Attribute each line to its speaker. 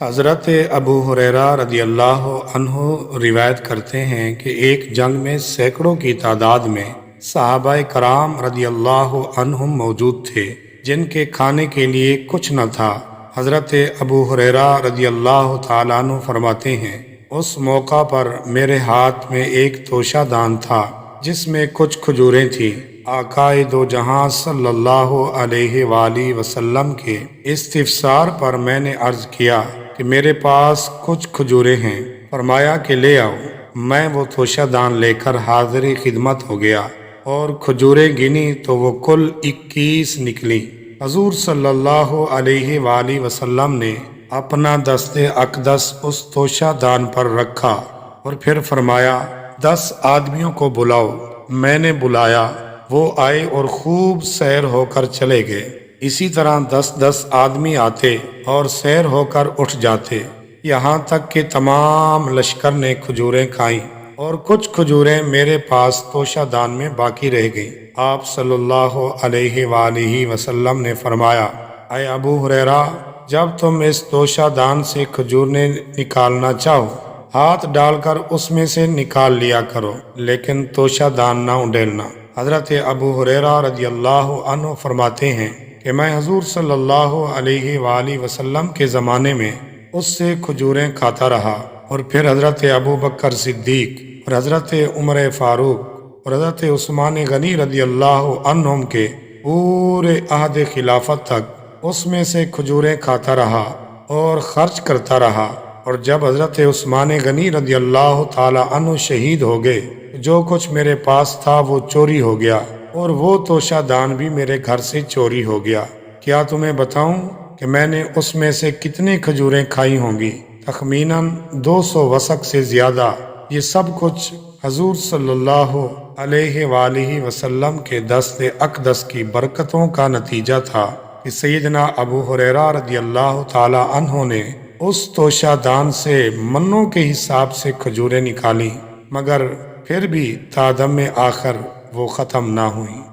Speaker 1: حضرت ابو ہریرہ رضی اللہ عنہ روایت کرتے ہیں کہ ایک جنگ میں سینکڑوں کی تعداد میں صحابہ کرام رضی اللہ عنہم موجود تھے جن کے کھانے کے لیے کچھ نہ تھا۔ حضرت ابو ہریرہ رضی اللہ تعالیٰ عنہ فرماتے ہیں، اس موقع پر میرے ہاتھ میں ایک توشہ دان تھا جس میں کچھ کھجوریں تھیں۔ آقائے دو جہاں صلی اللہ علیہ وآلہ وسلم کے استفسار پر میں نے عرض کیا کہ میرے پاس کچھ کھجوریں ہیں۔ فرمایا کہ لے آؤ۔ میں وہ توشہ دان لے کر حاضر خدمت ہو گیا اور کھجوریں گنی تو وہ کل 21 نکلیں۔ حضور صلی اللہ علیہ وآلہ وسلم نے اپنا دست اقدس اس توشہ دان پر رکھا اور پھر فرمایا 10 آدمیوں کو بلاؤ۔ میں نے بلایا، وہ آئے اور خوب سیر ہو کر چلے گئے۔ اسی طرح 10 آدمی آتے اور سیر ہو کر اٹھ جاتے، یہاں تک کہ تمام لشکر نے کھجوریں کھائیں اور کچھ کھجوریں میرے پاس توشہ دان میں باقی رہ گئیں۔ آپ صلی اللہ علیہ وآلہ وسلم نے فرمایا، اے ابو ہریرہ، جب تم اس توشہ دان سے کھجوریں نکالنا چاہو، ہاتھ ڈال کر اس میں سے نکال لیا کرو، لیکن توشہ دان نہ اڈیلنا۔ حضرت ابو ہریرہ رضی اللہ عنہ فرماتے ہیں کہ میں حضور صلی اللہ علیہ وآلہ وسلم کے زمانے میں اس سے کھجوریں کھاتا رہا، اور پھر حضرت ابو بکر صدیق اور حضرت عمر فاروق اور حضرت عثمان غنی رضی اللہ عنہم کے پورے عہد خلافت تک اس میں سے کھجوریں کھاتا رہا اور خرچ کرتا رہا، اور جب حضرت عثمان غنی رضی اللہ تعالی عنہ شہید ہو گئے، جو کچھ میرے پاس تھا وہ چوری ہو گیا، اور وہ توشہ دان بھی میرے گھر سے چوری ہو گیا۔ کیا تمہیں بتاؤں کہ میں نے اس میں سے کتنی کھجوریں کھائی ہوں گی؟ تخمیناً 200 وسق سے زیادہ۔ یہ سب کچھ حضور صلی اللہ علیہ وآلہ وسلم کے دست اقدس کی برکتوں کا نتیجہ تھا کہ سیدنا ابو ہریرہ رضی اللہ تعالی عنہ نے اس توشہ دان سے منوں کے حساب سے کھجوریں نکالی، مگر پھر بھی تا دم آخر وہ ختم نہ ہوئیں۔